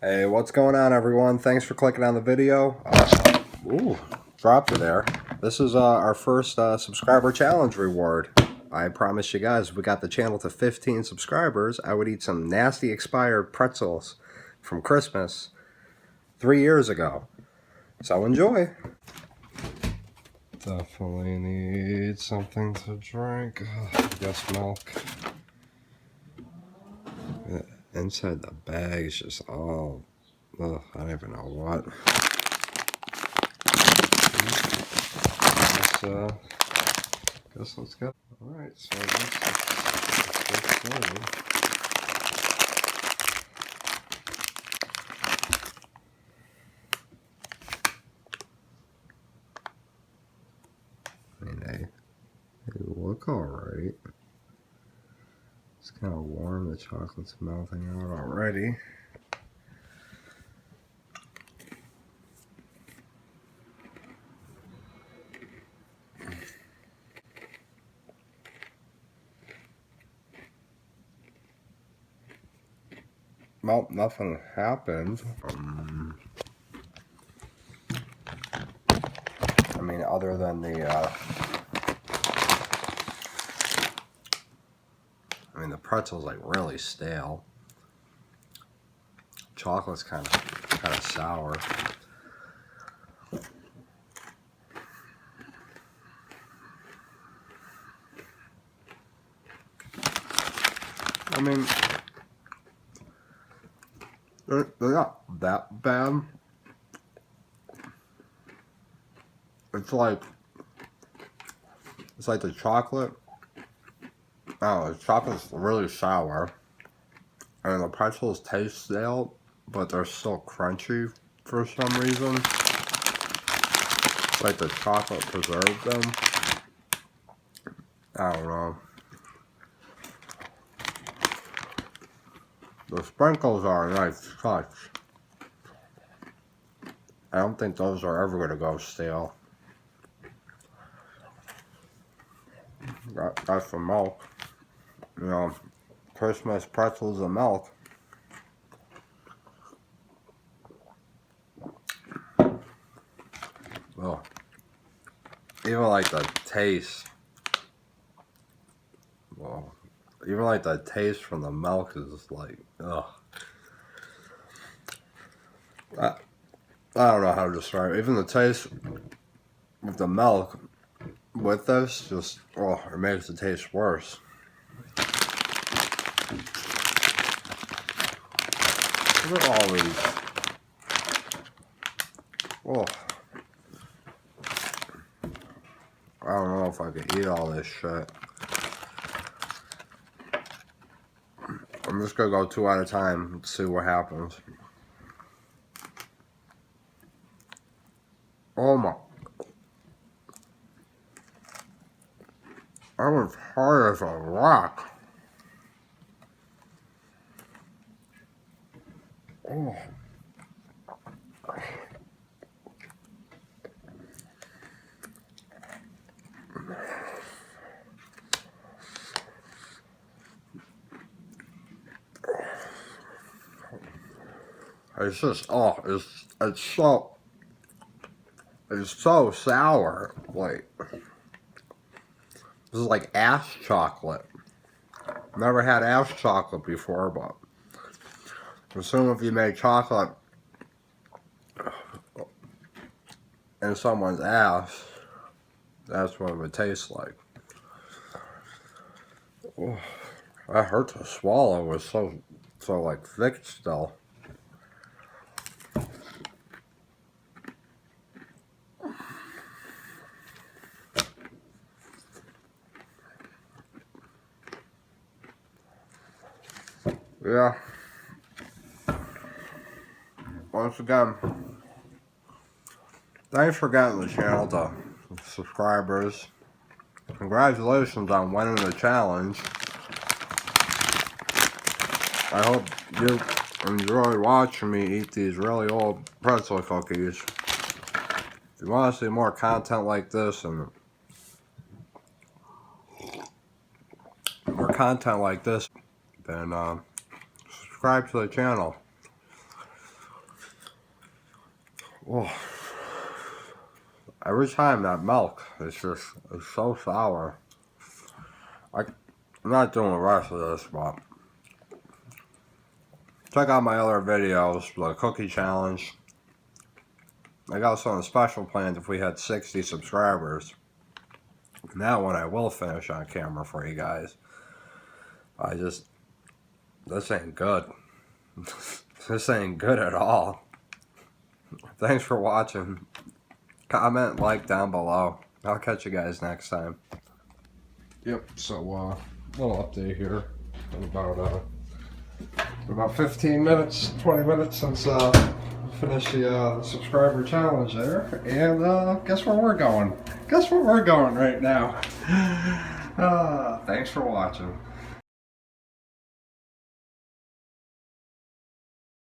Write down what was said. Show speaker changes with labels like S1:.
S1: Hey, what's going on, everyone? Thanks for clicking on the video. Dropped it there. This is our first subscriber challenge reward. I promise you guys, if we got the channel to 15 subscribers, I would eat some nasty expired pretzels from Christmas 3 years ago. So enjoy. Definitely need something to drink. I guess milk. Inside the bag is just all, I don't even know what. Guess let's go. Alright, so I guess let's get started. I mean, they look alright. It's kind of warm, the chocolate's melting out already. Well, nothing happened. I mean, other than the pretzel's like really stale. Chocolate's kind of sour. I mean, they're not that bad. It's like the chocolate. Oh, the chocolate's really sour, and the pretzels taste stale, but they're still crunchy for some reason. It's like the chocolate preserved them. I don't know. The sprinkles are a nice touch. I don't think those are ever going to go stale. That's the milk. You know, Christmas pretzels and milk. Well, even like the taste. Well, even like the taste from the milk is like, ugh. I don't know how to describe it. Even the taste with the milk with this just, oh, it makes it taste worse. Look at all these. Oh. I don't know if I can eat all this shit. I'm just gonna go 2 at a time and see what happens. Oh my. That was hard as a rock. Oh. It's just, oh, it's so sour. Like, this is like ash chocolate. Never had ash chocolate before, but I assume if you make chocolate in someone's ass, that's what it would taste like. Oh, that hurt to swallow. It was so like thick still. Yeah. Once again, thanks for getting the channel to subscribers. Congratulations on winning the challenge. I hope you enjoy watching me eat these really old pretzel cookies. If you want to see more content like this and then subscribe to the channel. Oh, every time that milk, it's so sour. I'm not doing the rest of this, but check out my other videos, the cookie challenge. I got something special planned if we had 60 subscribers. And that one I will finish on camera for you guys. This ain't good. This ain't good at all. Thanks for watching. Comment, like down below. I'll catch you guys next time. Yep, so little update here. About 15 minutes, 20 minutes since finished the subscriber challenge there. And guess where we're going? Guess where we're going right now? Thanks for watching.